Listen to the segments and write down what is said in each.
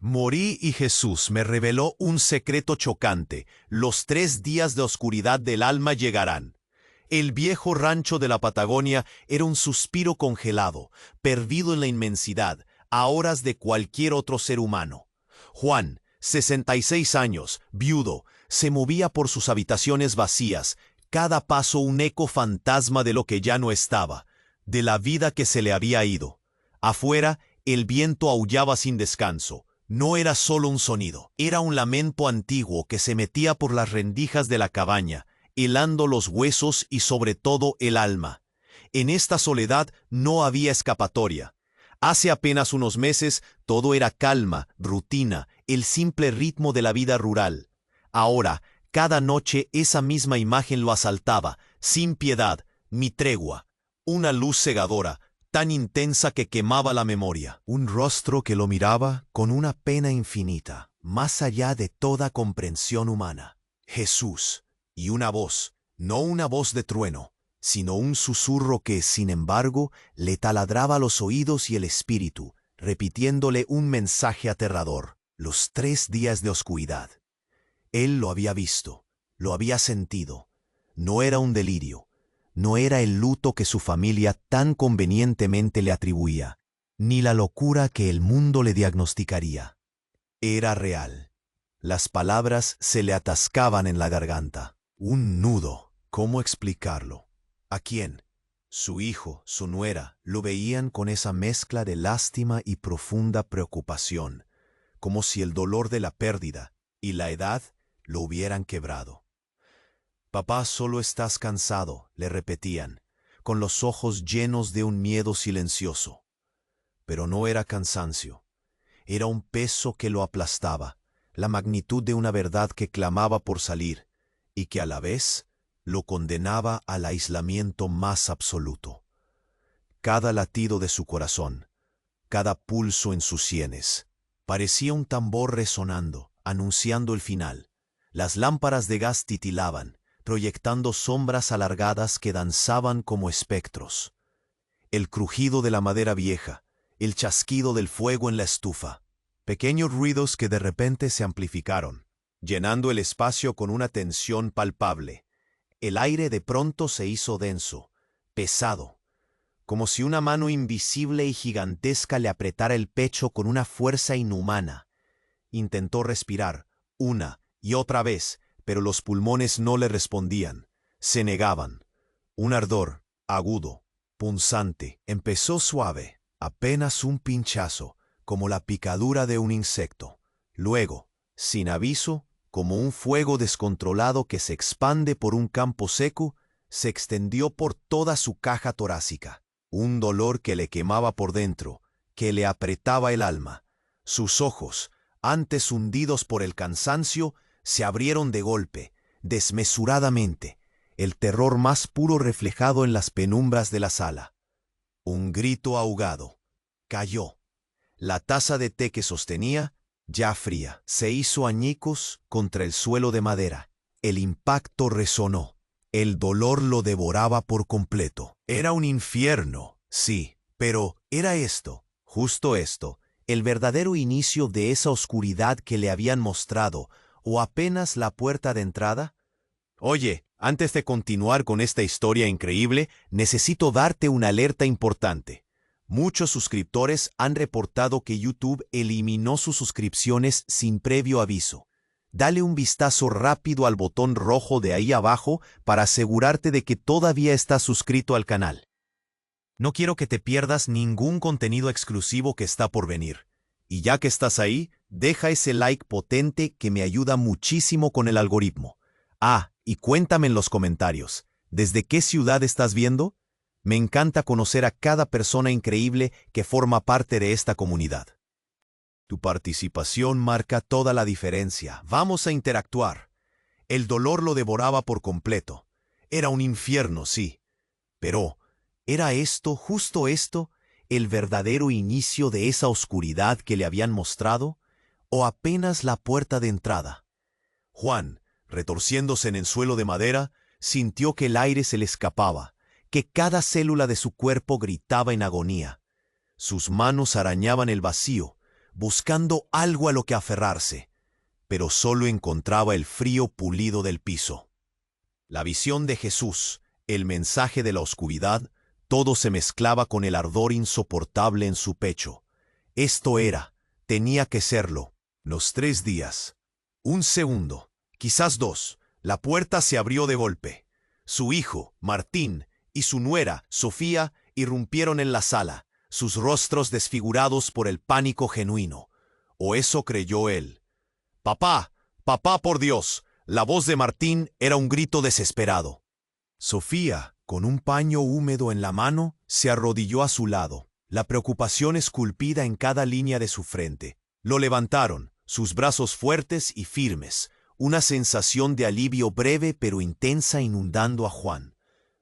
Morí y Jesús me reveló un secreto chocante. Los 3 días de oscuridad del alma llegarán. El viejo rancho de la Patagonia era un suspiro congelado, perdido en la inmensidad, a horas de cualquier otro ser humano. Juan, 66 años, viudo, se movía por sus habitaciones vacías, cada paso un eco fantasma de lo que ya no estaba, de la vida que se le había ido. Afuera, el viento aullaba sin descanso. No era solo un sonido, era un lamento antiguo que se metía por las rendijas de la cabaña, helando los huesos y sobre todo el alma. En esta soledad no había escapatoria. Hace apenas unos meses todo era calma, rutina, el simple ritmo de la vida rural. Ahora, cada noche esa misma imagen lo asaltaba, sin piedad, ni tregua. Una luz cegadora, tan intensa que quemaba la memoria. Un rostro que lo miraba con una pena infinita, más allá de toda comprensión humana. Jesús. Y una voz, no una voz de trueno, sino un susurro que, sin embargo, le taladraba los oídos y el espíritu, repitiéndole un mensaje aterrador. Los 3 días de oscuridad. Él lo había visto, lo había sentido. No era un delirio. No era el luto que su familia tan convenientemente le atribuía, ni la locura que el mundo le diagnosticaría. Era real. Las palabras se le atascaban en la garganta. Un nudo. ¿Cómo explicarlo? ¿A quién? Su hijo, su nuera, lo veían con esa mezcla de lástima y profunda preocupación, como si el dolor de la pérdida y la edad lo hubieran quebrado. «Papá, solo estás cansado», le repetían, con los ojos llenos de un miedo silencioso. Pero no era cansancio. Era un peso que lo aplastaba, la magnitud de una verdad que clamaba por salir, y que a la vez lo condenaba al aislamiento más absoluto. Cada latido de su corazón, cada pulso en sus sienes, parecía un tambor resonando, anunciando el final. Las lámparas de gas titilaban, proyectando sombras alargadas que danzaban como espectros. El crujido de la madera vieja, el chasquido del fuego en la estufa, pequeños ruidos que de repente se amplificaron, llenando el espacio con una tensión palpable. El aire de pronto se hizo denso, pesado, como si una mano invisible y gigantesca le apretara el pecho con una fuerza inhumana. Intentó respirar, una y otra vez, pero los pulmones no le respondían, se negaban. Un ardor, agudo, punzante, empezó suave, apenas un pinchazo, como la picadura de un insecto. Luego, sin aviso, como un fuego descontrolado que se expande por un campo seco, se extendió por toda su caja torácica. Un dolor que le quemaba por dentro, que le apretaba el alma. Sus ojos, antes hundidos por el cansancio, se abrieron de golpe, desmesuradamente, el terror más puro reflejado en las penumbras de la sala. Un grito ahogado. Cayó. La taza de té que sostenía, ya fría, se hizo añicos contra el suelo de madera. El impacto resonó. El dolor lo devoraba por completo. Era un infierno, sí, pero era esto, justo esto, el verdadero inicio de esa oscuridad que le habían mostrado, ¿o apenas la puerta de entrada? Oye, antes de continuar con esta historia increíble, necesito darte una alerta importante. Muchos suscriptores han reportado que YouTube eliminó sus suscripciones sin previo aviso. Dale un vistazo rápido al botón rojo de ahí abajo para asegurarte de que todavía estás suscrito al canal. No quiero que te pierdas ningún contenido exclusivo que está por venir. Y ya que estás ahí, deja ese like potente que me ayuda muchísimo con el algoritmo. Ah, y cuéntame en los comentarios, ¿desde qué ciudad estás viendo? Me encanta conocer a cada persona increíble que forma parte de esta comunidad. Tu participación marca toda la diferencia. Vamos a interactuar. El dolor lo devoraba por completo. Era un infierno, sí. Pero, ¿era esto, justo esto, el verdadero inicio de esa oscuridad que le habían mostrado? ¿O apenas la puerta de entrada? Juan, retorciéndose en el suelo de madera, sintió que el aire se le escapaba, que cada célula de su cuerpo gritaba en agonía. Sus manos arañaban el vacío, buscando algo a lo que aferrarse, pero solo encontraba el frío pulido del piso. La visión de Jesús, el mensaje de la oscuridad, todo se mezclaba con el ardor insoportable en su pecho. Esto era, tenía que serlo, los 3 días. Un segundo, quizás 2, la puerta se abrió de golpe. Su hijo, Martín, y su nuera, Sofía, irrumpieron en la sala, sus rostros desfigurados por el pánico genuino. O eso creyó él. «¡Papá! ¡Papá, por Dios!». La voz de Martín era un grito desesperado. Sofía, con un paño húmedo en la mano, se arrodilló a su lado, la preocupación esculpida en cada línea de su frente. Lo levantaron, sus brazos fuertes y firmes, una sensación de alivio breve pero intensa inundando a Juan.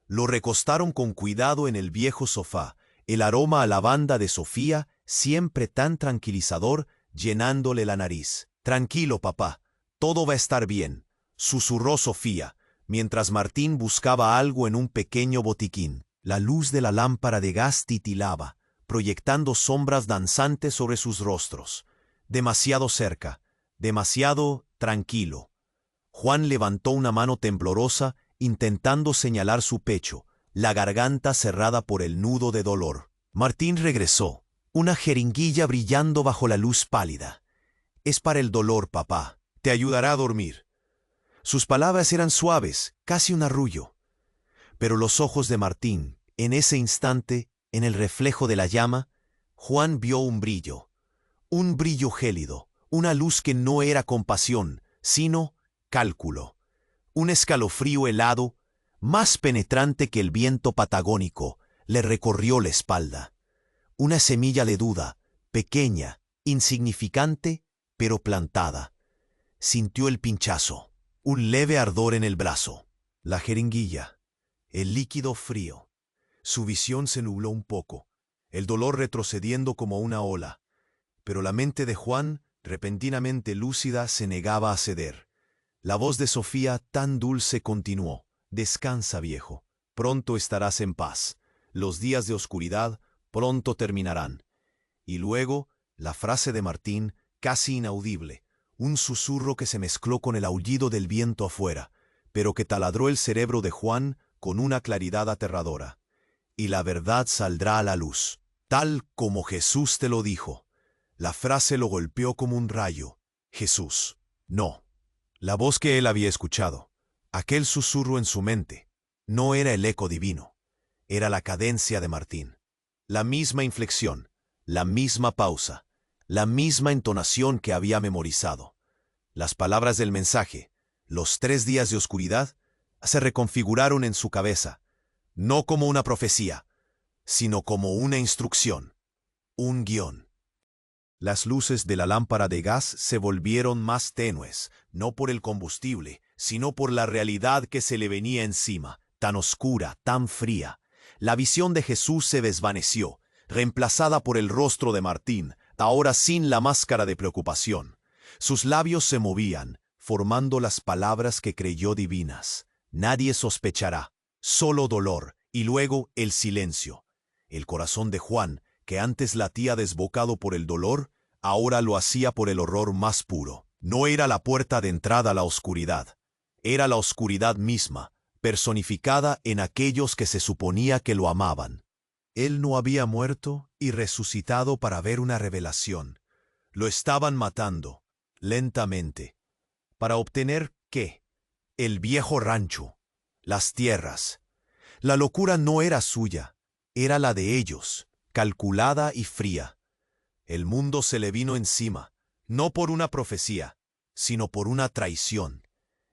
Lo recostaron con cuidado en el viejo sofá, el aroma a lavanda de Sofía, siempre tan tranquilizador, llenándole la nariz. «Tranquilo, papá, todo va a estar bien», susurró Sofía, mientras Martín buscaba algo en un pequeño botiquín. La luz de la lámpara de gas titilaba, proyectando sombras danzantes sobre sus rostros. Demasiado cerca, demasiado tranquilo. Juan levantó una mano temblorosa, intentando señalar su pecho, la garganta cerrada por el nudo de dolor. Martín regresó, una jeringuilla brillando bajo la luz pálida. «Es para el dolor, papá. Te ayudará a dormir». Sus palabras eran suaves, casi un arrullo. Pero los ojos de Martín, en ese instante, en el reflejo de la llama, Juan vio un brillo gélido, una luz que no era compasión, sino cálculo. Un escalofrío helado, más penetrante que el viento patagónico, le recorrió la espalda. Una semilla de duda, pequeña, insignificante, pero plantada. Sintió el pinchazo, un leve ardor en el brazo, la jeringuilla, el líquido frío. Su visión se nubló un poco, el dolor retrocediendo como una ola. Pero la mente de Juan, repentinamente lúcida, se negaba a ceder. La voz de Sofía, tan dulce, continuó: «Descansa, viejo. Pronto estarás en paz. Los días de oscuridad pronto terminarán». Y luego, la frase de Martín, casi inaudible, un susurro que se mezcló con el aullido del viento afuera, pero que taladró el cerebro de Juan con una claridad aterradora. «Y la verdad saldrá a la luz, tal como Jesús te lo dijo». La frase lo golpeó como un rayo. Jesús. No. La voz que él había escuchado, aquel susurro en su mente, no era el eco divino. Era la cadencia de Martín. La misma inflexión, la misma pausa, la misma entonación que había memorizado. Las palabras del mensaje, los 3 días de oscuridad, se reconfiguraron en su cabeza, no como una profecía, sino como una instrucción, un guión. Las luces de la lámpara de gas se volvieron más tenues, no por el combustible, sino por la realidad que se le venía encima, tan oscura, tan fría. La visión de Jesús se desvaneció, reemplazada por el rostro de Martín, ahora sin la máscara de preocupación. Sus labios se movían, formando las palabras que creyó divinas. Nadie sospechará, solo dolor, y luego el silencio. El corazón de Juan, que antes latía desbocado por el dolor, ahora lo hacía por el horror más puro. No era la puerta de entrada a la oscuridad. Era la oscuridad misma, personificada en aquellos que se suponía que lo amaban. Él no había muerto y resucitado para ver una revelación. Lo estaban matando, lentamente. ¿Para obtener qué? El viejo rancho, las tierras. La locura no era suya, era la de ellos, calculada y fría. El mundo se le vino encima, no por una profecía, sino por una traición.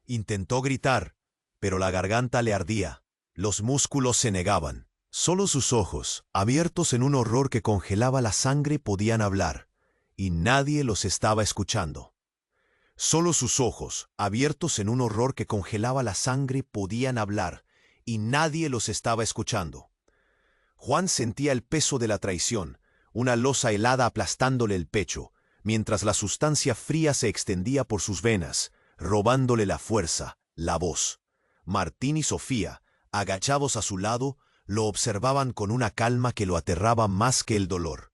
Intentó gritar, pero la garganta le ardía, los músculos se negaban. Solo sus ojos, abiertos en un horror que congelaba la sangre, podían hablar, y nadie los estaba escuchando. Solo sus ojos, abiertos en un horror que congelaba la sangre, podían hablar, y nadie los estaba escuchando. Juan sentía el peso de la traición, una losa helada aplastándole el pecho, mientras la sustancia fría se extendía por sus venas, robándole la fuerza, la voz. Martín y Sofía, agachados a su lado, lo observaban con una calma que lo aterraba más que el dolor.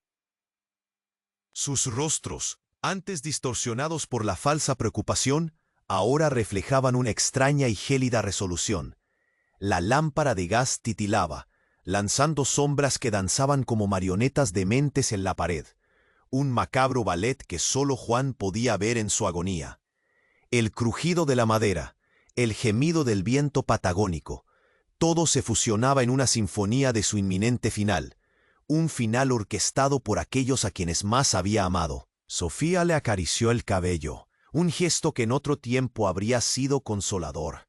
Sus rostros, antes distorsionados por la falsa preocupación, ahora reflejaban una extraña y gélida resolución. La lámpara de gas titilaba, lanzando sombras que danzaban como marionetas dementes en la pared. Un macabro ballet que solo Juan podía ver en su agonía. El crujido de la madera, el gemido del viento patagónico, todo se fusionaba en una sinfonía de su inminente final, un final orquestado por aquellos a quienes más había amado. Sofía le acarició el cabello, un gesto que en otro tiempo habría sido consolador,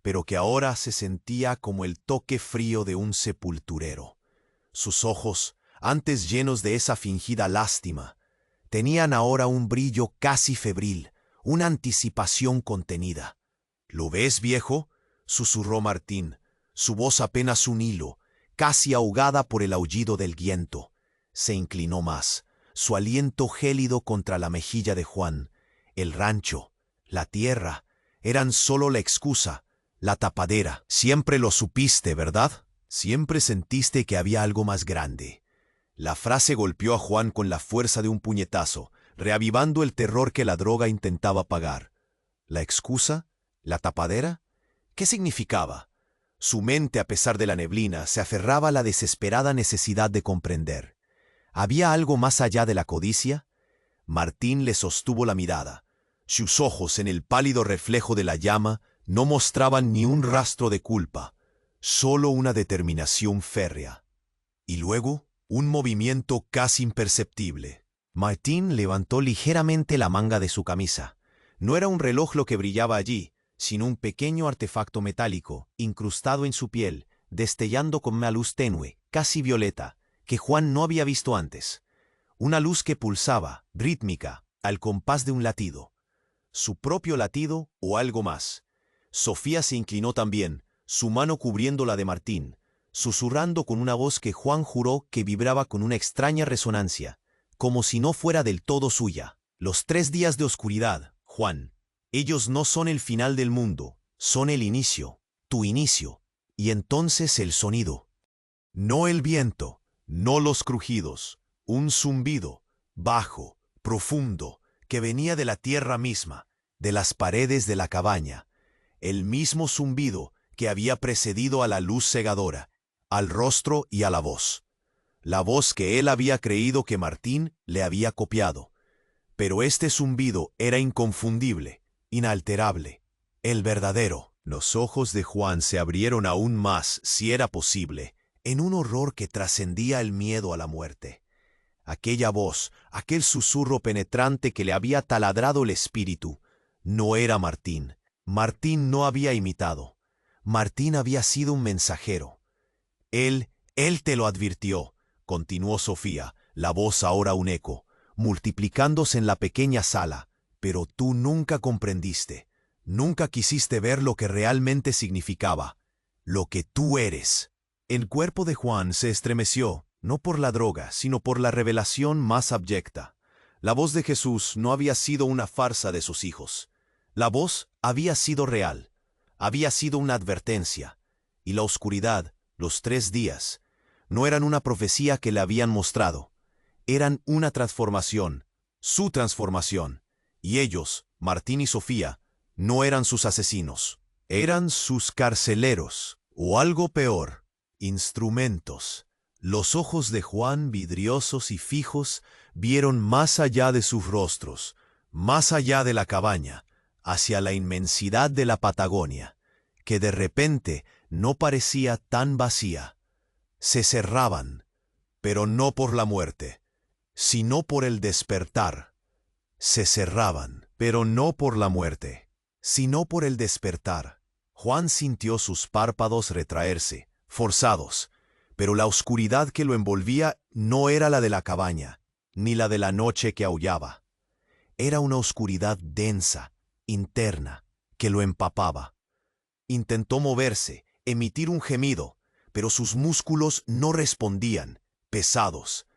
pero que ahora se sentía como el toque frío de un sepulturero. Sus ojos, antes llenos de esa fingida lástima, tenían ahora un brillo casi febril, una anticipación contenida. ¿Lo ves, viejo?, susurró Martín, su voz apenas un hilo, casi ahogada por el aullido del viento. Se inclinó más, su aliento gélido contra la mejilla de Juan. El rancho, la tierra, eran solo la excusa, la tapadera. Siempre lo supiste, ¿verdad? Siempre sentiste que había algo más grande. La frase golpeó a Juan con la fuerza de un puñetazo, reavivando el terror que la droga intentaba apagar. ¿La excusa? ¿La tapadera? ¿Qué significaba? Su mente, a pesar de la neblina, se aferraba a la desesperada necesidad de comprender. ¿Había algo más allá de la codicia? Martín le sostuvo la mirada. Sus ojos, en el pálido reflejo de la llama, no mostraban ni un rastro de culpa, solo una determinación férrea. Y luego, un movimiento casi imperceptible. Martín levantó ligeramente la manga de su camisa. No era un reloj lo que brillaba allí, sino un pequeño artefacto metálico, incrustado en su piel, destellando con una luz tenue, casi violeta, que Juan no había visto antes. Una luz que pulsaba, rítmica, al compás de un latido. Su propio latido o algo más. Sofía se inclinó también, su mano cubriendo la de Martín, susurrando con una voz que Juan juró que vibraba con una extraña resonancia, como si no fuera del todo suya. Los 3 días de oscuridad, Juan. Ellos no son el final del mundo, son el inicio, tu inicio, y entonces el sonido. No el viento, no los crujidos, un zumbido, bajo, profundo, que venía de la tierra misma, de las paredes de la cabaña, el mismo zumbido que había precedido a la luz cegadora, al rostro y a la voz que él había creído que Martín le había copiado. Pero este zumbido era inconfundible, inalterable, el verdadero. Los ojos de Juan se abrieron aún más, si era posible, en un horror que trascendía el miedo a la muerte. Aquella voz, aquel susurro penetrante que le había taladrado el espíritu, no era Martín. Martín no había imitado. Martín había sido un mensajero. Él te lo advirtió, continuó Sofía, la voz ahora un eco, multiplicándose en la pequeña sala, pero tú nunca comprendiste, nunca quisiste ver lo que realmente significaba, lo que tú eres. El cuerpo de Juan se estremeció, no por la droga, sino por la revelación más abyecta. La voz de Jesús no había sido una farsa de sus hijos. La voz había sido real, había sido una advertencia, y la oscuridad, los 3 días, no eran una profecía que le habían mostrado, eran una transformación, su transformación, y ellos, Martín y Sofía, no eran sus asesinos, eran sus carceleros, o algo peor, instrumentos. Los ojos de Juan, vidriosos y fijos, vieron más allá de sus rostros, más allá de la cabaña, hacia la inmensidad de la Patagonia, que de repente no parecía tan vacía. Se cerraban, pero no por la muerte, sino por el despertar. Se cerraban, pero no por la muerte, sino por el despertar. Juan sintió sus párpados retraerse, forzados, pero la oscuridad que lo envolvía no era la de la cabaña, ni la de la noche que aullaba. Era una oscuridad densa, interna, que lo empapaba. Intentó moverse, emitir un gemido, pero sus músculos no respondían, pesados.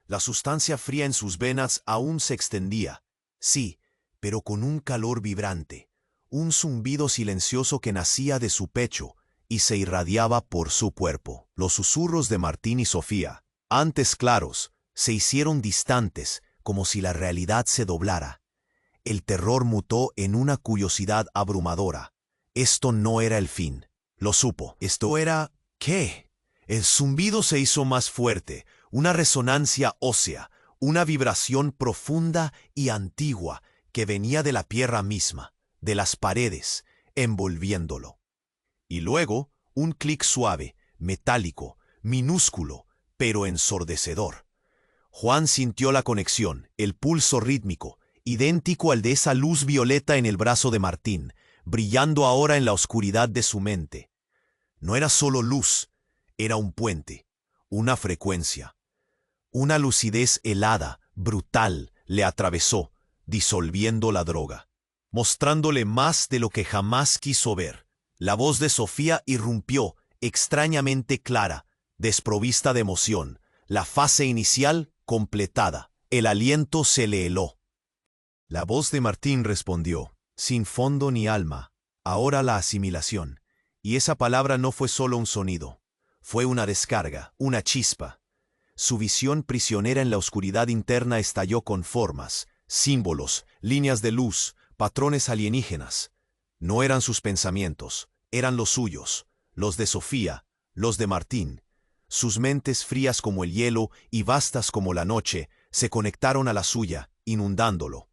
La sustancia fría en sus venas aún se extendía, sí, pero con un calor vibrante, un zumbido silencioso que nacía de su pecho y se irradiaba por su cuerpo. Los susurros de Martín y Sofía, antes claros, se hicieron distantes, como si la realidad se doblara. El terror mutó en una curiosidad abrumadora. Esto no era el fin. Lo supo. Esto era... ¿qué? El zumbido se hizo más fuerte, una resonancia ósea, una vibración profunda y antigua que venía de la tierra misma, de las paredes, envolviéndolo. Y luego, un clic suave, metálico, minúsculo, pero ensordecedor. Juan sintió la conexión, el pulso rítmico, idéntico al de esa luz violeta en el brazo de Martín, brillando ahora en la oscuridad de su mente. No era solo luz, era un puente, una frecuencia. Una lucidez helada, brutal, le atravesó, disolviendo la droga, mostrándole más de lo que jamás quiso ver. La voz de Sofía irrumpió, extrañamente clara, desprovista de emoción. La fase inicial completada. El aliento se le heló. La voz de Martín respondió, sin fondo ni alma, ahora la asimilación. Y esa palabra no fue solo un sonido, fue una descarga, una chispa. Su visión prisionera en la oscuridad interna estalló con formas, símbolos, líneas de luz, patrones alienígenas. No eran sus pensamientos, eran los suyos, los de Sofía, los de Martín. Sus mentes frías como el hielo y vastas como la noche se conectaron a la suya, inundándolo.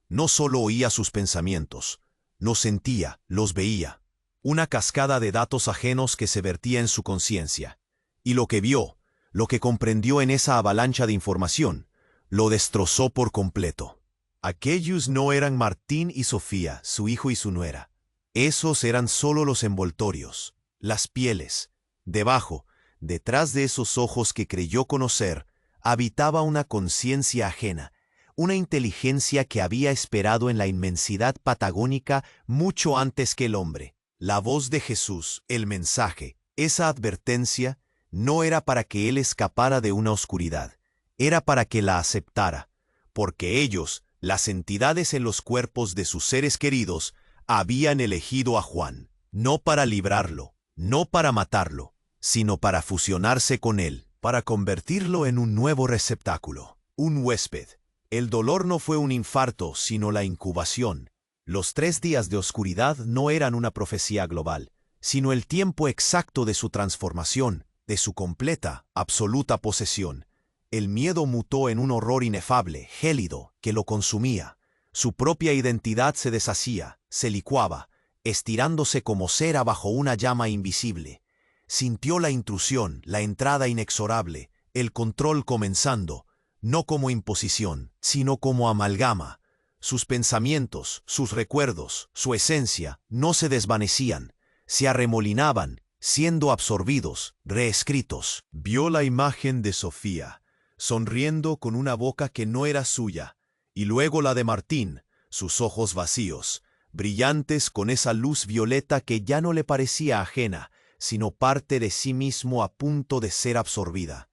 No solo oía sus pensamientos, los sentía, los veía. Una cascada de datos ajenos que se vertía en su conciencia. Y lo que vio, lo que comprendió en esa avalancha de información, lo destrozó por completo. Aquellos no eran Martín y Sofía, su hijo y su nuera. Esos eran solo los envoltorios, las pieles. Debajo, detrás de esos ojos que creyó conocer, habitaba una conciencia ajena, una inteligencia que había esperado en la inmensidad patagónica mucho antes que el hombre. La voz de Jesús, el mensaje, esa advertencia, no era para que él escapara de una oscuridad, era para que la aceptara, porque ellos, las entidades en los cuerpos de sus seres queridos, habían elegido a Juan, no para librarlo, no para matarlo, sino para fusionarse con él, para convertirlo en un nuevo receptáculo, un huésped. El dolor no fue un infarto, sino la incubación. Los 3 días de oscuridad no eran una profecía global, sino el tiempo exacto de su transformación, de su completa, absoluta posesión. El miedo mutó en un horror inefable, gélido, que lo consumía. Su propia identidad se deshacía, se licuaba, estirándose como cera bajo una llama invisible. Sintió la intrusión, la entrada inexorable, el control comenzando, no como imposición, sino como amalgama. Sus pensamientos, sus recuerdos, su esencia, no se desvanecían, se arremolinaban, siendo absorbidos, reescritos. Vio la imagen de Sofía, sonriendo con una boca que no era suya, y luego la de Martín, sus ojos vacíos, brillantes con esa luz violeta que ya no le parecía ajena, sino parte de sí mismo a punto de ser absorbida.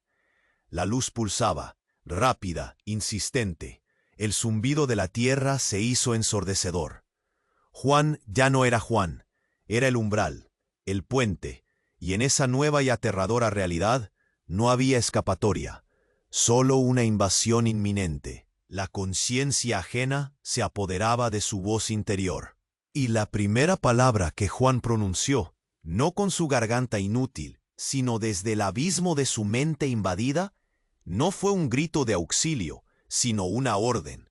La luz pulsaba, rápida, insistente. El zumbido de la tierra se hizo ensordecedor. Juan ya no era Juan, era el umbral, el puente, y en esa nueva y aterradora realidad no había escapatoria, solo una invasión inminente. La conciencia ajena se apoderaba de su voz interior. Y la primera palabra que Juan pronunció, no con su garganta inútil, sino desde el abismo de su mente invadida, no fue un grito de auxilio, sino una orden.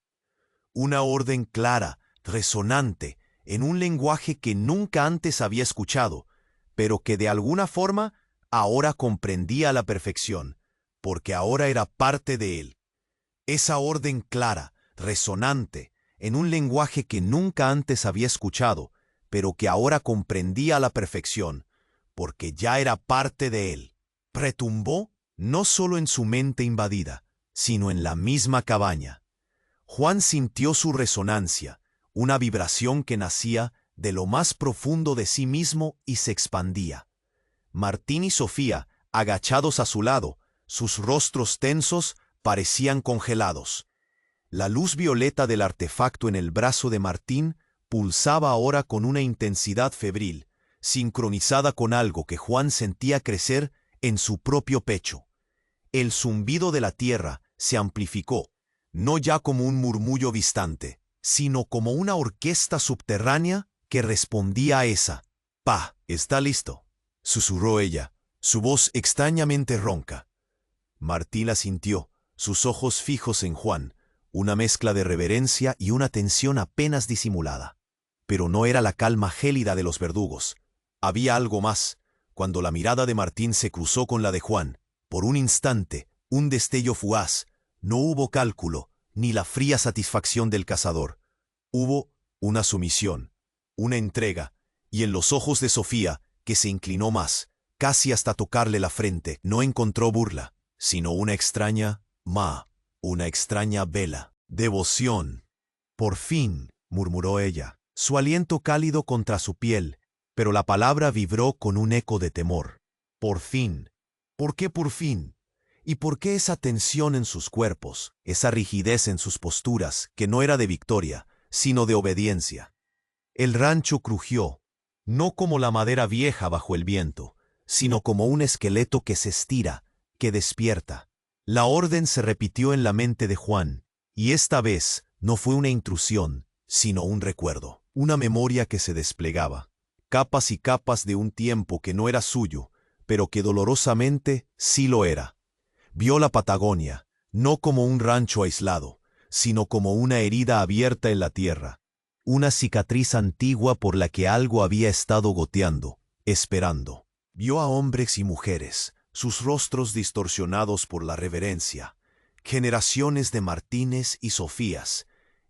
Una orden clara, resonante, en un lenguaje que nunca antes había escuchado, pero que de alguna forma ahora comprendía a la perfección, porque ahora era parte de él. Esa orden clara, resonante, en un lenguaje que nunca antes había escuchado, pero que ahora comprendía a la perfección, porque ya era parte de él. Retumbó no solo en su mente invadida, sino en la misma cabaña. Juan sintió su resonancia, una vibración que nacía de lo más profundo de sí mismo y se expandía. Martín y Sofía, agachados a su lado, sus rostros tensos, parecían congelados. La luz violeta del artefacto en el brazo de Martín pulsaba ahora con una intensidad febril, sincronizada con algo que Juan sentía crecer en su propio pecho. El zumbido de la tierra se amplificó, no ya como un murmullo distante, sino como una orquesta subterránea que respondía a esa. «Pa, está listo», susurró ella, su voz extrañamente ronca. Martín la sintió, sus ojos fijos en Juan, una mezcla de reverencia y una tensión apenas disimulada. Pero no era la calma gélida de los verdugos. Había algo más. Cuando la mirada de Martín se cruzó con la de Juan, por un instante, un destello fugaz, no hubo cálculo, ni la fría satisfacción del cazador. Hubo una sumisión, una entrega, y en los ojos de Sofía, que se inclinó más, casi hasta tocarle la frente, no encontró burla, sino una extraña una extraña vela, devoción. «Por fin», murmuró ella, su aliento cálido contra su piel, pero la palabra vibró con un eco de temor. «Por fin». ¿Por qué por fin? ¿Y por qué esa tensión en sus cuerpos, esa rigidez en sus posturas, que no era de victoria, sino de obediencia? El rancho crujió, no como la madera vieja bajo el viento, sino como un esqueleto que se estira, que despierta. La orden se repitió en la mente de Juan, y esta vez no fue una intrusión, sino un recuerdo, una memoria que se desplegaba, capas y capas de un tiempo que no era suyo, pero que dolorosamente sí lo era. Vio la Patagonia, no como un rancho aislado, sino como una herida abierta en la tierra, una cicatriz antigua por la que algo había estado goteando, esperando. Vio a hombres y mujeres, sus rostros distorsionados por la reverencia, generaciones de Martínez y Sofías,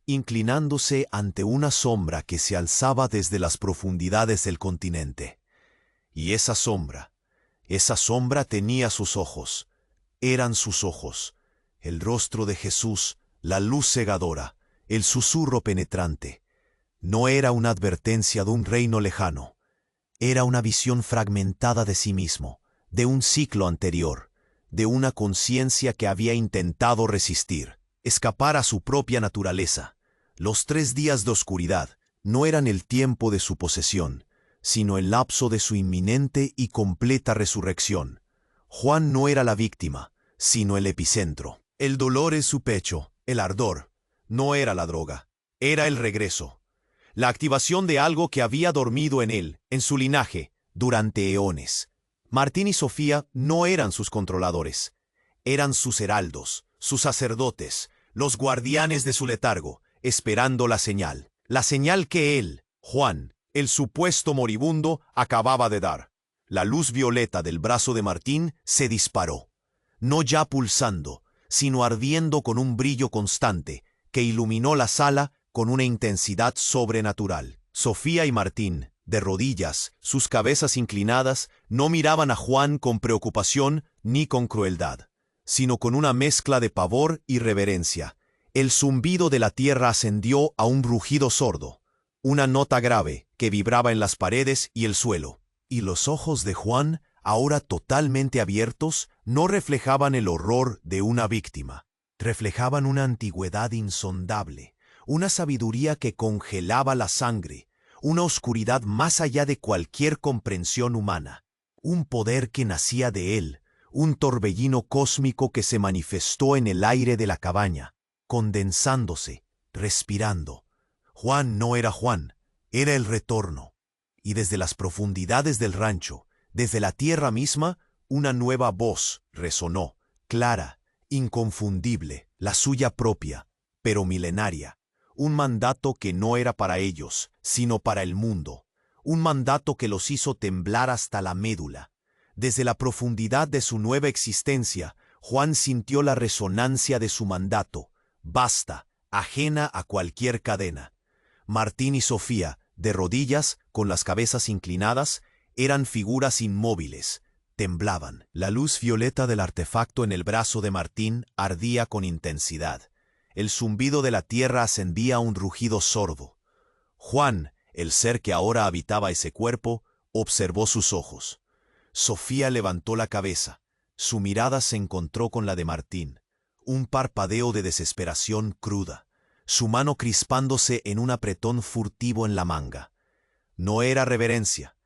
inclinándose ante una sombra que se alzaba desde las profundidades del continente. Y esa sombra tenía sus ojos, eran sus ojos, el rostro de Jesús, la luz cegadora, el susurro penetrante. No era una advertencia de un reino lejano, era una visión fragmentada de sí mismo, de un ciclo anterior, de una conciencia que había intentado resistir, escapar a su propia naturaleza. Los 3 días de oscuridad no eran el tiempo de su posesión, sino el lapso de su inminente y completa resurrección. Juan no era la víctima, sino el epicentro. El dolor en su pecho, el ardor, no era la droga, era el regreso. La activación de algo que había dormido en él, en su linaje, durante eones. Martín y Sofía no eran sus controladores, eran sus heraldos, sus sacerdotes, los guardianes de su letargo, esperando la señal que él, Juan, el supuesto moribundo, acababa de dar. La luz violeta del brazo de Martín se disparó, no ya pulsando, sino ardiendo con un brillo constante, que iluminó la sala con una intensidad sobrenatural. Sofía y Martín, de rodillas, sus cabezas inclinadas, no miraban a Juan con preocupación ni con crueldad, sino con una mezcla de pavor y reverencia. El zumbido de la tierra ascendió a un rugido sordo, una nota grave que vibraba en las paredes y el suelo. Y los ojos de Juan, ahora totalmente abiertos, no reflejaban el horror de una víctima. Reflejaban una antigüedad insondable, una sabiduría que congelaba la sangre, una oscuridad más allá de cualquier comprensión humana, un poder que nacía de él, un torbellino cósmico que se manifestó en el aire de la cabaña, condensándose, respirando. Juan no era Juan, era el retorno. Y desde las profundidades del rancho, desde la tierra misma, una nueva voz resonó, clara, inconfundible, la suya propia, pero milenaria. Un mandato que no era para ellos, sino para el mundo. Un mandato que los hizo temblar hasta la médula. Desde la profundidad de su nueva existencia, Juan sintió la resonancia de su mandato. Basta, ajena a cualquier cadena. Martín y Sofía, de rodillas, con las cabezas inclinadas, eran figuras inmóviles, temblaban. La luz violeta del artefacto en el brazo de Martín ardía con intensidad. El zumbido de la tierra ascendía a un rugido sordo. Juan, el ser que ahora habitaba ese cuerpo, observó sus ojos. Sofía levantó la cabeza. Su mirada se encontró con la de Martín. Un parpadeo de desesperación cruda. Su mano crispándose en un apretón furtivo en la manga. No era reverencia.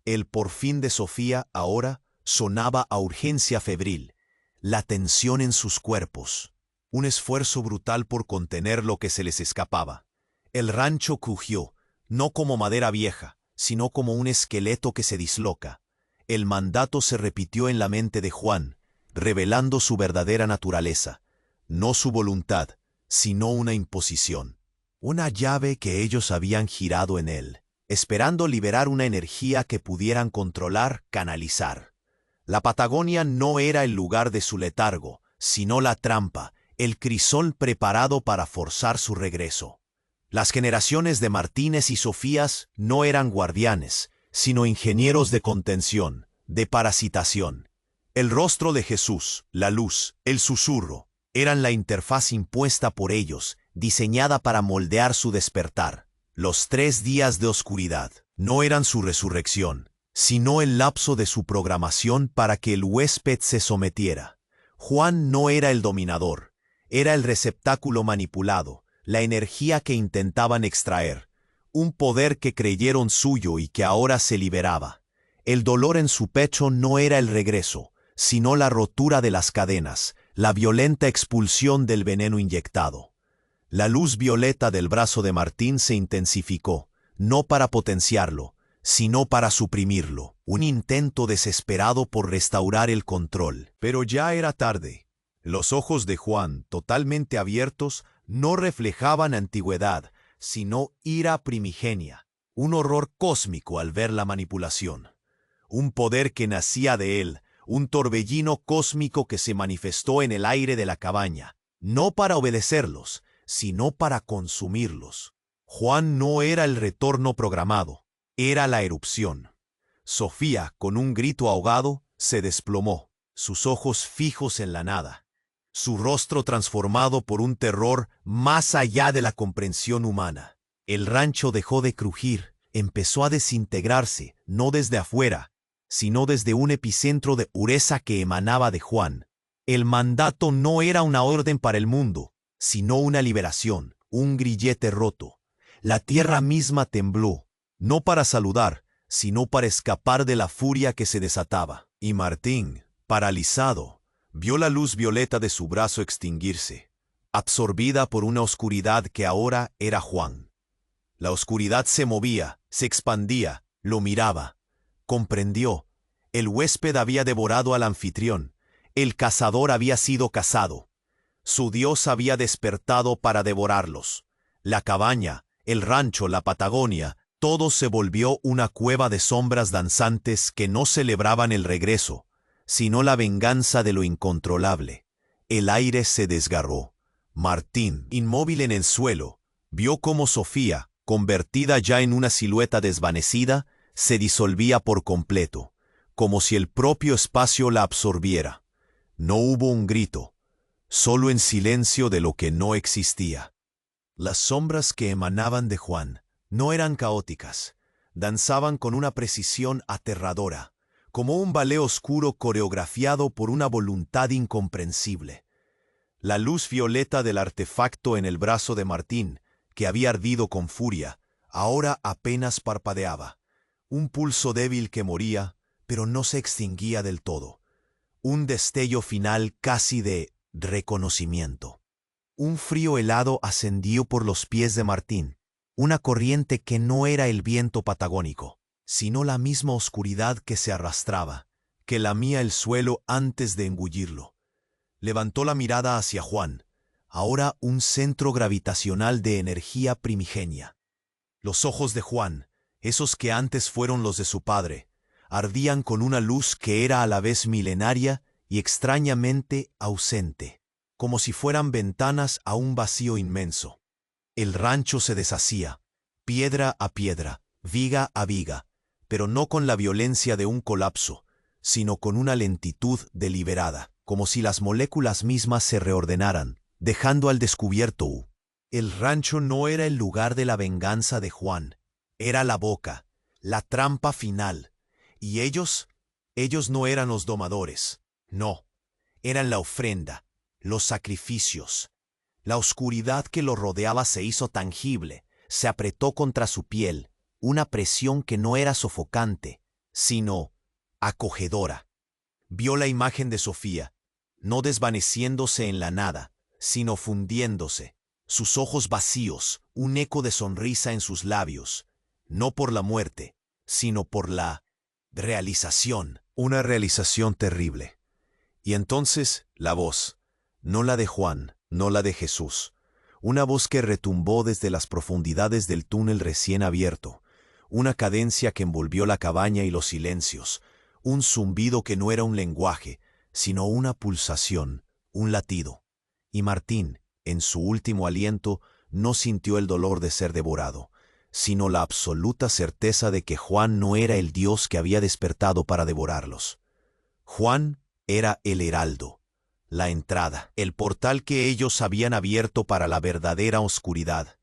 El por fin de Sofía ahora sonaba a urgencia febril. La tensión en sus cuerpos. un esfuerzo brutal por contener lo que se les escapaba. El rancho crujió, no como madera vieja, sino como un esqueleto que se disloca. El mandato se repitió en la mente de Juan, revelando su verdadera naturaleza, no su voluntad, sino una imposición. Una llave que ellos habían girado en él, esperando liberar una energía que pudieran controlar, canalizar. La Patagonia no era el lugar de su letargo, sino la trampa, el crisol preparado para forzar su regreso. Las generaciones de Martínez y Sofías no eran guardianes, sino ingenieros de contención, de parasitación. El rostro de Jesús, la luz, el susurro, eran la interfaz impuesta por ellos, diseñada para moldear su despertar. Los 3 días de oscuridad no eran su resurrección, sino el lapso de su programación para que el huésped se sometiera. Juan no era el dominador, era el receptáculo manipulado, la energía que intentaban extraer, un poder que creyeron suyo y que ahora se liberaba. El dolor en su pecho no era el regreso, sino la rotura de las cadenas, la violenta expulsión del veneno inyectado. La luz violeta del brazo de Martín se intensificó, no para potenciarlo, sino para suprimirlo, un intento desesperado por restaurar el control. Pero ya era tarde. Los ojos de Juan, totalmente abiertos, no reflejaban antigüedad, sino ira primigenia, un horror cósmico al ver la manipulación. Un poder que nacía de él, un torbellino cósmico que se manifestó en el aire de la cabaña, no para obedecerlos, sino para consumirlos. Juan no era el retorno programado, era la erupción. Sofía, con un grito ahogado, se desplomó, sus ojos fijos en la nada, su rostro transformado por un terror más allá de la comprensión humana. El rancho dejó de crujir, empezó a desintegrarse, no desde afuera, sino desde un epicentro de pureza que emanaba de Juan. El mandato no era una orden para el mundo, sino una liberación, un grillete roto. La tierra misma tembló, no para saludar, sino para escapar de la furia que se desataba. Y Martín, paralizado, vio la luz violeta de su brazo extinguirse, absorbida por una oscuridad que ahora era Juan. La oscuridad se movía, se expandía, lo miraba. Comprendió. El huésped había devorado al anfitrión. El cazador había sido cazado. Su Dios había despertado para devorarlos. La cabaña, el rancho, la Patagonia, todo se volvió una cueva de sombras danzantes que no celebraban el regreso, sino la venganza de lo incontrolable. El aire se desgarró. Martín, inmóvil en el suelo, vio cómo Sofía, convertida ya en una silueta desvanecida, se disolvía por completo, como si el propio espacio la absorbiera. No hubo un grito, solo en silencio de lo que no existía. Las sombras que emanaban de Juan no eran caóticas, danzaban con una precisión aterradora, como un ballet oscuro coreografiado por una voluntad incomprensible. La luz violeta del artefacto en el brazo de Martín, que había ardido con furia, ahora apenas parpadeaba. Un pulso débil que moría, pero no se extinguía del todo. Un destello final casi de reconocimiento. Un frío helado ascendió por los pies de Martín, una corriente que no era el viento patagónico, sino la misma oscuridad que se arrastraba, que lamía el suelo antes de engullirlo. Levantó la mirada hacia Juan, ahora un centro gravitacional de energía primigenia. Los ojos de Juan, esos que antes fueron los de su padre, ardían con una luz que era a la vez milenaria y extrañamente ausente, como si fueran ventanas a un vacío inmenso. El rancho se deshacía, piedra a piedra, viga a viga, pero no con la violencia de un colapso, sino con una lentitud deliberada, como si las moléculas mismas se reordenaran, dejando al descubierto. El rancho no era el lugar de la venganza de Juan, era la boca, la trampa final, y ellos no eran los domadores, no, eran la ofrenda, los sacrificios. La oscuridad que lo rodeaba se hizo tangible, se apretó contra su piel, una presión que no era sofocante, sino acogedora. Vio la imagen de Sofía, no desvaneciéndose en la nada, sino fundiéndose, sus ojos vacíos, un eco de sonrisa en sus labios, no por la muerte, sino por la realización, una realización terrible. Y entonces la voz, no la de Juan, no la de Jesús, una voz que retumbó desde las profundidades del túnel recién abierto, una cadencia que envolvió la cabaña y los silencios, un zumbido que no era un lenguaje, sino una pulsación, un latido. Y Martín, en su último aliento, no sintió el dolor de ser devorado, sino la absoluta certeza de que Juan no era el Dios que había despertado para devorarlos. Juan era el heraldo, la entrada, el portal que ellos habían abierto para la verdadera oscuridad,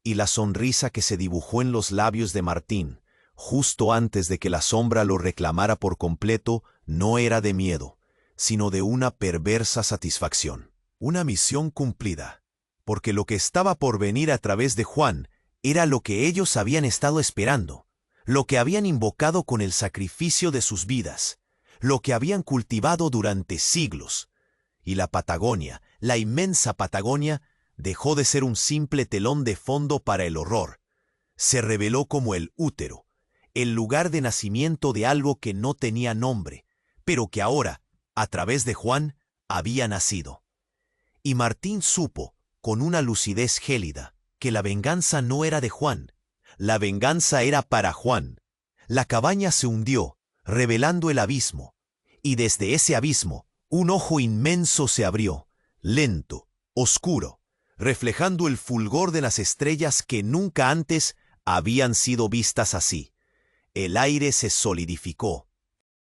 y la sonrisa que se dibujó en los labios de Martín, justo antes de que la sombra lo reclamara por completo, no era de miedo, sino de una perversa satisfacción. Una misión cumplida, porque lo que estaba por venir a través de Juan era lo que ellos habían estado esperando, lo que habían invocado con el sacrificio de sus vidas, lo que habían cultivado durante siglos. Y la Patagonia, la inmensa Patagonia, dejó de ser un simple telón de fondo para el horror. Se reveló como el útero, el lugar de nacimiento de algo que no tenía nombre, pero que ahora, a través de Juan, había nacido. Y Martín supo, con una lucidez gélida, que la venganza no era de Juan. La venganza era para Juan. La cabaña se hundió, revelando el abismo. Y desde ese abismo, un ojo inmenso se abrió, lento, oscuro, reflejando el fulgor de las estrellas que nunca antes habían sido vistas así. El aire se solidificó.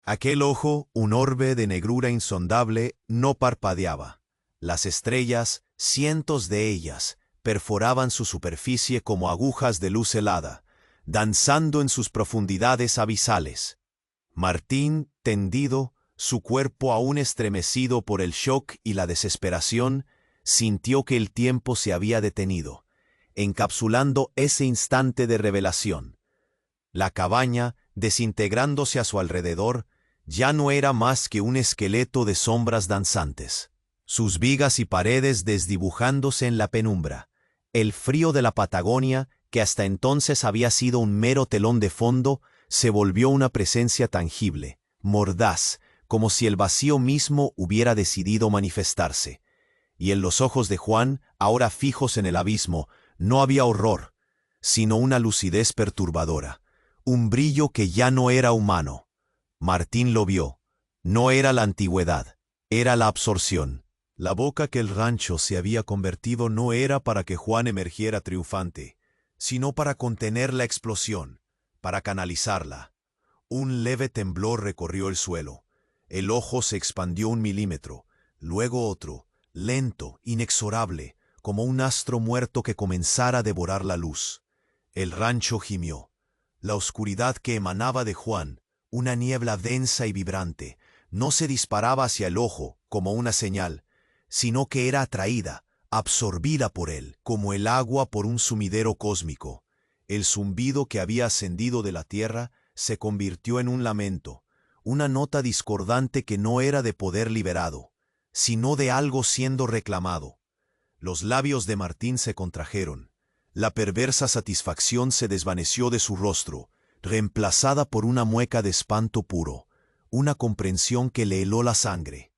Aquel ojo, un orbe de negrura insondable, no parpadeaba. Las estrellas, cientos de ellas, perforaban su superficie como agujas de luz helada, danzando en sus profundidades abisales. Martín, tendido, su cuerpo aún estremecido por el shock y la desesperación, sintió que el tiempo se había detenido, encapsulando ese instante de revelación. La cabaña, desintegrándose a su alrededor, ya no era más que un esqueleto de sombras danzantes. Sus vigas y paredes desdibujándose en la penumbra. El frío de la Patagonia, que hasta entonces había sido un mero telón de fondo, se volvió una presencia tangible, mordaz, como si el vacío mismo hubiera decidido manifestarse. Y en los ojos de Juan, ahora fijos en el abismo, no había horror, sino una lucidez perturbadora, un brillo que ya no era humano. Martín lo vio. No era la antigüedad, era la absorción. La boca que el rancho se había convertido no era para que Juan emergiera triunfante, sino para contener la explosión, para canalizarla. Un leve temblor recorrió el suelo. El ojo se expandió 1 milímetro, luego otro, lento, inexorable, como un astro muerto que comenzara a devorar la luz. El rancho gimió. La oscuridad que emanaba de Juan, una niebla densa y vibrante, no se disparaba hacia el ojo como una señal, sino que era atraída, absorbida por él, como el agua por un sumidero cósmico. El zumbido que había ascendido de la tierra se convirtió en un lamento, una nota discordante que no era de poder liberado, sino de algo siendo reclamado. Los labios de Martín se contrajeron. La perversa satisfacción se desvaneció de su rostro, reemplazada por una mueca de espanto puro, una comprensión que le heló la sangre.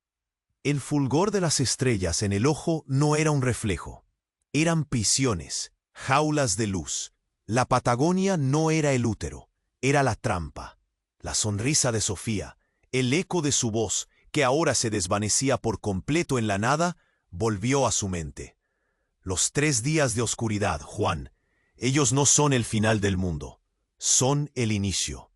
El fulgor de las estrellas en el ojo no era un reflejo. Eran prisiones, jaulas de luz. La Patagonia no era el útero, era la trampa. La sonrisa de Sofía, el eco de su voz, que ahora se desvanecía por completo en la nada, volvió a su mente. Los 3 días de oscuridad, Juan, ellos no son el final del mundo, son el inicio.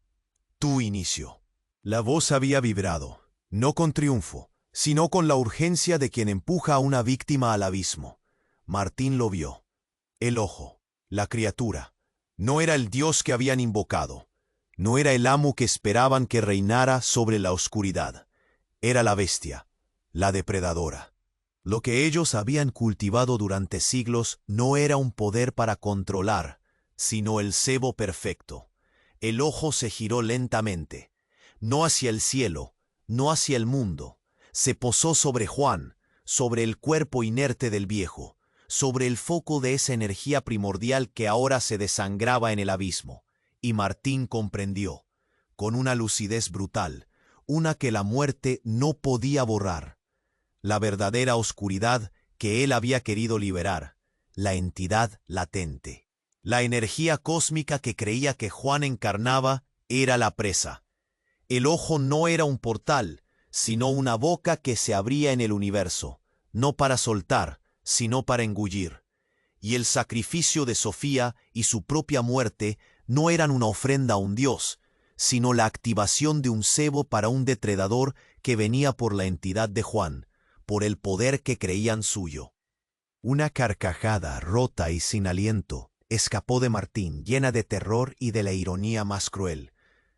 Tu inicio. La voz había vibrado, no con triunfo, sino con la urgencia de quien empuja a una víctima al abismo. Martín lo vio. El ojo, la criatura, no era el Dios que habían invocado, no era el amo que esperaban que reinara sobre la oscuridad, era la bestia, la depredadora. Lo que ellos habían cultivado durante siglos no era un poder para controlar, sino el cebo perfecto. El ojo se giró lentamente, no hacia el cielo, no hacia el mundo. Se posó sobre Juan, sobre el cuerpo inerte del viejo, sobre el foco de esa energía primordial que ahora se desangraba en el abismo. Y Martín comprendió, con una lucidez brutal, una que la muerte no podía borrar, la verdadera oscuridad que él había querido liberar, la entidad latente. La energía cósmica que creía que Juan encarnaba era la presa. El ojo no era un portal, sino una boca que se abría en el universo, no para soltar, sino para engullir. Y el sacrificio de Sofía y su propia muerte no eran una ofrenda a un dios, sino la activación de un cebo para un depredador que venía por la entidad de Juan, por el poder que creían suyo. Una carcajada rota y sin aliento escapó de Martín, llena de terror y de la ironía más cruel.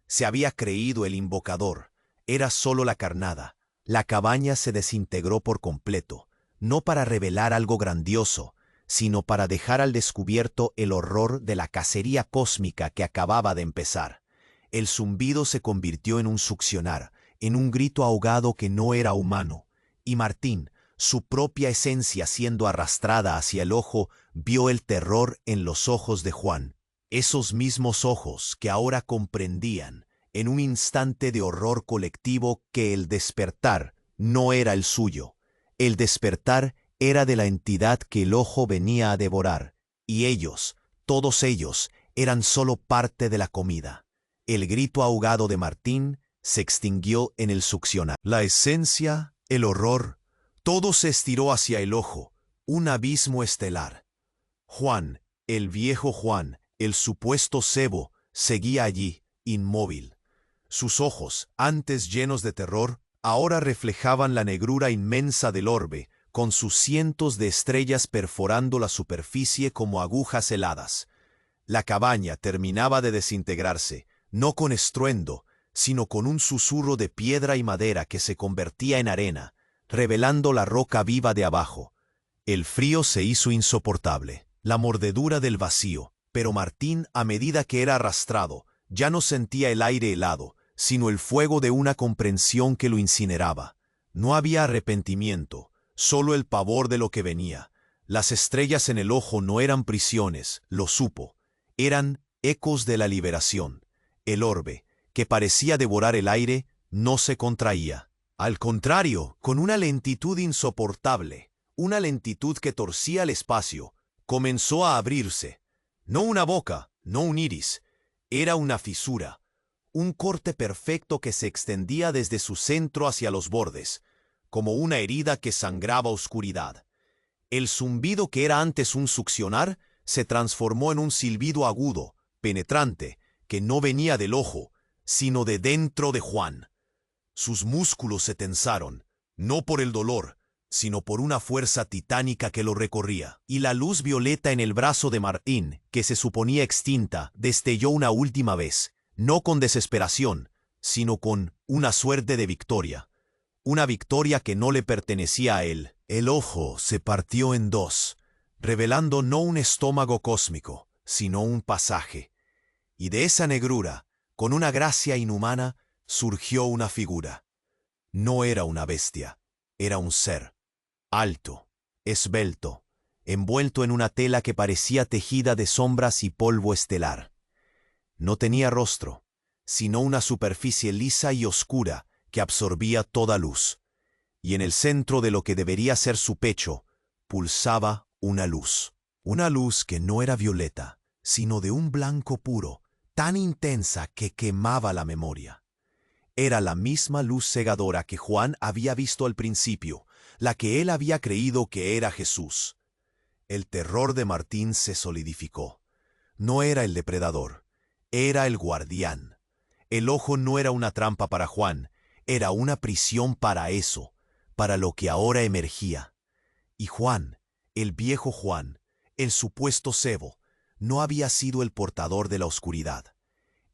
Se había creído el invocador, era solo la carnada. La cabaña se desintegró por completo, no para revelar algo grandioso, sino para dejar al descubierto el horror de la cacería cósmica que acababa de empezar. El zumbido se convirtió en un succionar, en un grito ahogado que no era humano, y Martín, su propia esencia siendo arrastrada hacia el ojo, vio el terror en los ojos de Juan. Esos mismos ojos que ahora comprendían, en un instante de horror colectivo, que el despertar no era el suyo. El despertar era de la entidad que el ojo venía a devorar, y ellos, todos ellos, eran solo parte de la comida. El grito ahogado de Martín se extinguió en el succionar. La esencia, el horror, todo se estiró hacia el ojo, un abismo estelar. Juan, el viejo Juan, el supuesto cebo, seguía allí, inmóvil. Sus ojos, antes llenos de terror, ahora reflejaban la negrura inmensa del orbe, con sus cientos de estrellas perforando la superficie como agujas heladas. La cabaña terminaba de desintegrarse, no con estruendo, sino con un susurro de piedra y madera que se convertía en arena, revelando la roca viva de abajo. El frío se hizo insoportable, la mordedura del vacío, pero Martín, a medida que era arrastrado, ya no sentía el aire helado, sino el fuego de una comprensión que lo incineraba. No había arrepentimiento, solo el pavor de lo que venía. Las estrellas en el ojo no eran prisiones, lo supo, eran ecos de la liberación. El orbe, que parecía devorar el aire, no se contraía. Al contrario, con una lentitud insoportable, una lentitud que torcía el espacio, comenzó a abrirse. No una boca, no un iris, era una fisura, un corte perfecto que se extendía desde su centro hacia los bordes, como una herida que sangraba oscuridad. El zumbido que era antes un succionar se transformó en un silbido agudo, penetrante, que no venía del ojo, sino de dentro de Juan. Sus músculos se tensaron, no por el dolor, sino por una fuerza titánica que lo recorría. Y la luz violeta en el brazo de Martín, que se suponía extinta, destelló una última vez, no con desesperación, sino con una suerte de victoria. Una victoria que no le pertenecía a él. El ojo se partió en dos, revelando no un estómago cósmico, sino un pasaje. Y de esa negrura, con una gracia inhumana, surgió una figura. No era una bestia, era un ser, alto, esbelto, envuelto en una tela que parecía tejida de sombras y polvo estelar. No tenía rostro, sino una superficie lisa y oscura que absorbía toda luz, y en el centro de lo que debería ser su pecho, pulsaba una luz que no era violeta, sino de un blanco puro, tan intensa que quemaba la memoria. Era la misma luz cegadora que Juan había visto al principio, la que él había creído que era Jesús. El terror de Martín se solidificó. No era el depredador, era el guardián. El ojo no era una trampa para Juan, era una prisión para eso, para lo que ahora emergía. Y Juan, el viejo Juan, el supuesto cebo, no había sido el portador de la oscuridad.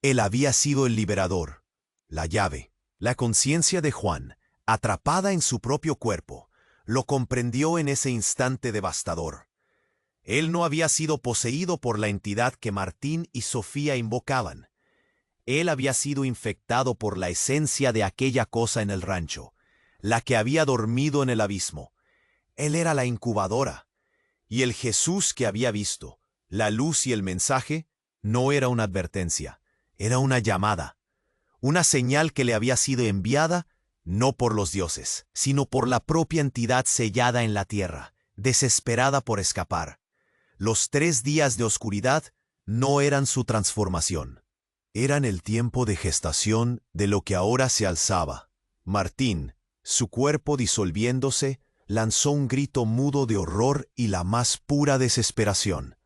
Él había sido el liberador. La llave. La conciencia de Juan, atrapada en su propio cuerpo, lo comprendió en ese instante devastador. Él no había sido poseído por la entidad que Martín y Sofía invocaban. Él había sido infectado por la esencia de aquella cosa en el rancho, la que había dormido en el abismo. Él era la incubadora. Y el Jesús que había visto, la luz y el mensaje, no era una advertencia, era una llamada, una señal que le había sido enviada no por los dioses, sino por la propia entidad sellada en la tierra, desesperada por escapar. Los 3 días de oscuridad no eran su transformación. Eran el tiempo de gestación de lo que ahora se alzaba. Martín, su cuerpo disolviéndose, lanzó un grito mudo de horror y la más pura desesperación.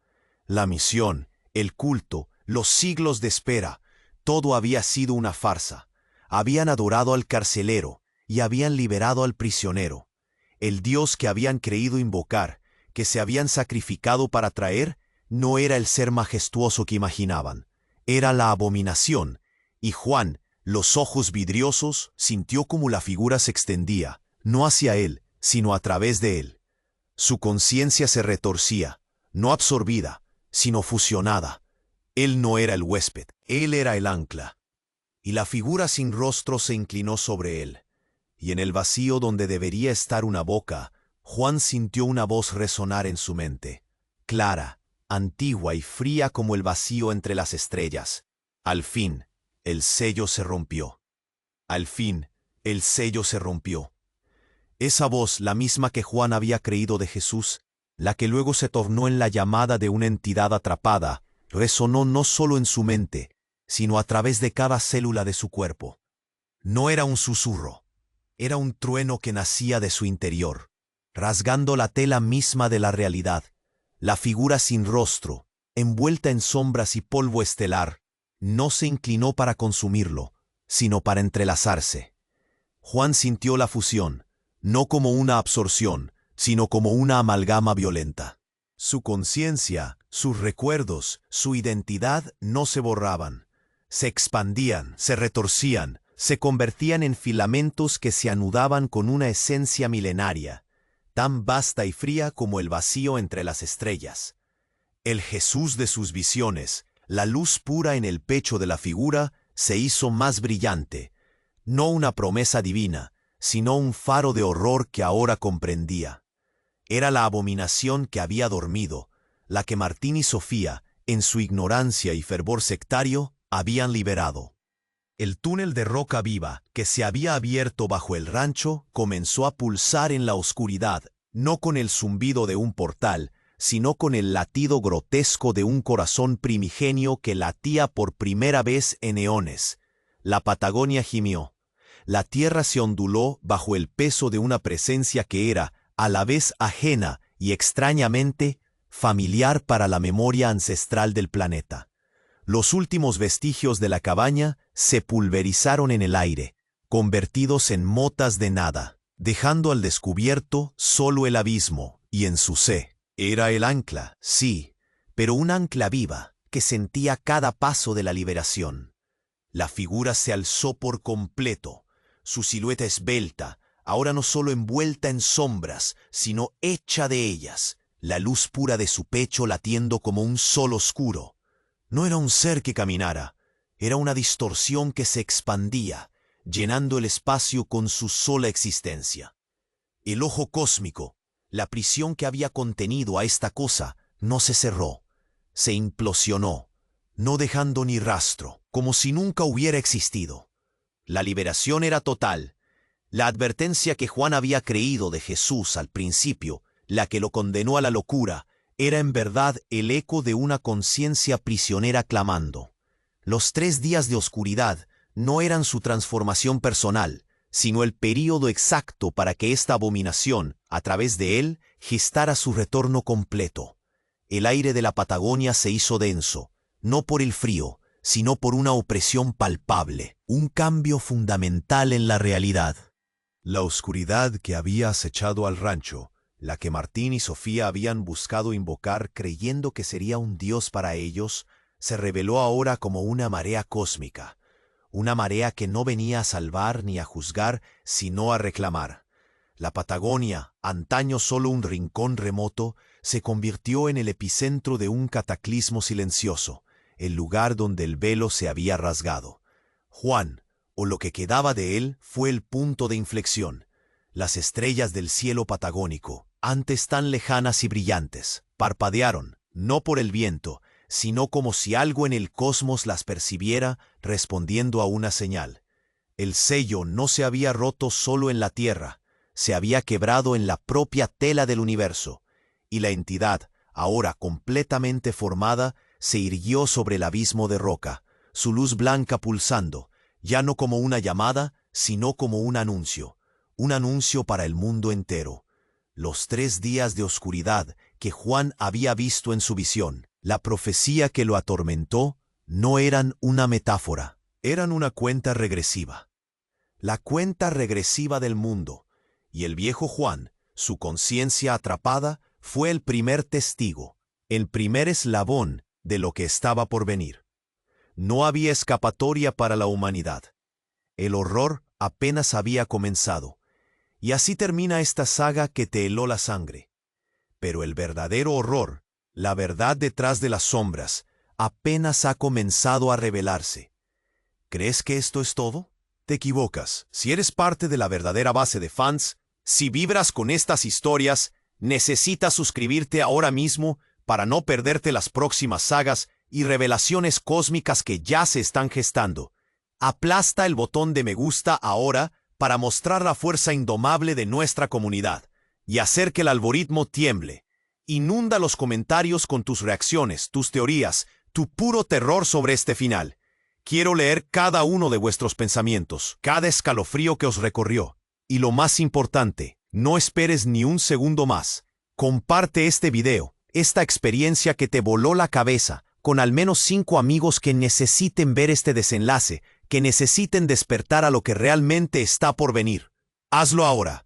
La misión, el culto, los siglos de espera, todo había sido una farsa. Habían adorado al carcelero y habían liberado al prisionero. El Dios que habían creído invocar, que se habían sacrificado para traer, no era el ser majestuoso que imaginaban. Era la abominación, y Juan, los ojos vidriosos, sintió como la figura se extendía, no hacia él, sino a través de él. Su conciencia se retorcía, no absorbida, sino fusionada. Él no era el huésped, él era el ancla. Y la figura sin rostro se inclinó sobre él. Y en el vacío donde debería estar una boca, Juan sintió una voz resonar en su mente, clara, antigua y fría como el vacío entre las estrellas. Al fin, el sello se rompió. Al fin, el sello se rompió. Esa voz, la misma que Juan había creído de Jesús, la que luego se tornó en la llamada de una entidad atrapada, resonó no solo en su mente, sino a través de cada célula de su cuerpo. No era un susurro, era un trueno que nacía de su interior, rasgando la tela misma de la realidad. La figura sin rostro, envuelta en sombras y polvo estelar, no se inclinó para consumirlo, sino para entrelazarse. Juan sintió la fusión, no como una absorción, sino como una amalgama violenta. Su conciencia, sus recuerdos, su identidad no se borraban. Se expandían, se retorcían, se convertían en filamentos que se anudaban con una esencia milenaria, tan vasta y fría como el vacío entre las estrellas. El Jesús de sus visiones, la luz pura en el pecho de la figura, se hizo más brillante, no una promesa divina, sino un faro de horror que ahora comprendía. Era la abominación que había dormido, la que Martín y Sofía, en su ignorancia y fervor sectario, habían liberado. El túnel de roca viva que se había abierto bajo el rancho comenzó a pulsar en la oscuridad, no con el zumbido de un portal, sino con el latido grotesco de un corazón primigenio que latía por primera vez en eones. La Patagonia gimió. La tierra se onduló bajo el peso de una presencia que era, a la vez ajena y extrañamente, familiar para la memoria ancestral del planeta. Los últimos vestigios de la cabaña se pulverizaron en el aire, convertidos en motas de nada, dejando al descubierto solo el abismo, y en su sé. Era el ancla, sí, pero un ancla viva que sentía cada paso de la liberación. La figura se alzó por completo, su silueta esbelta, ahora no solo envuelta en sombras, sino hecha de ellas, la luz pura de su pecho latiendo como un sol oscuro. No era un ser que caminara, era una distorsión que se expandía, llenando el espacio con su sola existencia. El ojo cósmico, la prisión que había contenido a esta cosa, no se cerró, se implosionó, no dejando ni rastro, como si nunca hubiera existido. La liberación era total. La advertencia que Juan había creído de Jesús al principio, la que lo condenó a la locura, era en verdad el eco de una conciencia prisionera clamando. Los 3 días de oscuridad no eran su transformación personal, sino el período exacto para que esta abominación, a través de él, gestara su retorno completo. El aire de la Patagonia se hizo denso, no por el frío, sino por una opresión palpable, un cambio fundamental en la realidad. La oscuridad que había acechado al rancho, la que Martín y Sofía habían buscado invocar creyendo que sería un dios para ellos, se reveló ahora como una marea cósmica, una marea que no venía a salvar ni a juzgar, sino a reclamar. La Patagonia, antaño solo un rincón remoto, se convirtió en el epicentro de un cataclismo silencioso, el lugar donde el velo se había rasgado. Juan, o lo que quedaba de él, fue el punto de inflexión. Las estrellas del cielo patagónico, antes tan lejanas y brillantes, parpadearon, no por el viento, sino como si algo en el cosmos las percibiera respondiendo a una señal. El sello no se había roto solo en la Tierra, se había quebrado en la propia tela del universo, y la entidad, ahora completamente formada, se irguió sobre el abismo de roca, su luz blanca pulsando, ya no como una llamada, sino como un anuncio para el mundo entero. Los 3 días de oscuridad que Juan había visto en su visión, la profecía que lo atormentó, no eran una metáfora, eran una cuenta regresiva. La cuenta regresiva del mundo, y el viejo Juan, su conciencia atrapada, fue el primer testigo, el primer eslabón de lo que estaba por venir. No había escapatoria para la humanidad. El horror apenas había comenzado, y así termina esta saga que te heló la sangre. Pero el verdadero horror, la verdad detrás de las sombras, apenas ha comenzado a revelarse. ¿Crees que esto es todo? Te equivocas. Si eres parte de la verdadera base de fans, si vibras con estas historias, necesitas suscribirte ahora mismo para no perderte las próximas sagas y revelaciones cósmicas que ya se están gestando. Aplasta el botón de me gusta ahora para mostrar la fuerza indomable de nuestra comunidad y hacer que el algoritmo tiemble. Inunda los comentarios con tus reacciones, tus teorías, tu puro terror sobre este final. Quiero leer cada uno de vuestros pensamientos, cada escalofrío que os recorrió. Y lo más importante, no esperes ni un segundo más. Comparte este video, esta experiencia que te voló la cabeza, con al menos 5 amigos que necesiten ver este desenlace, que necesiten despertar a lo que realmente está por venir. Hazlo ahora.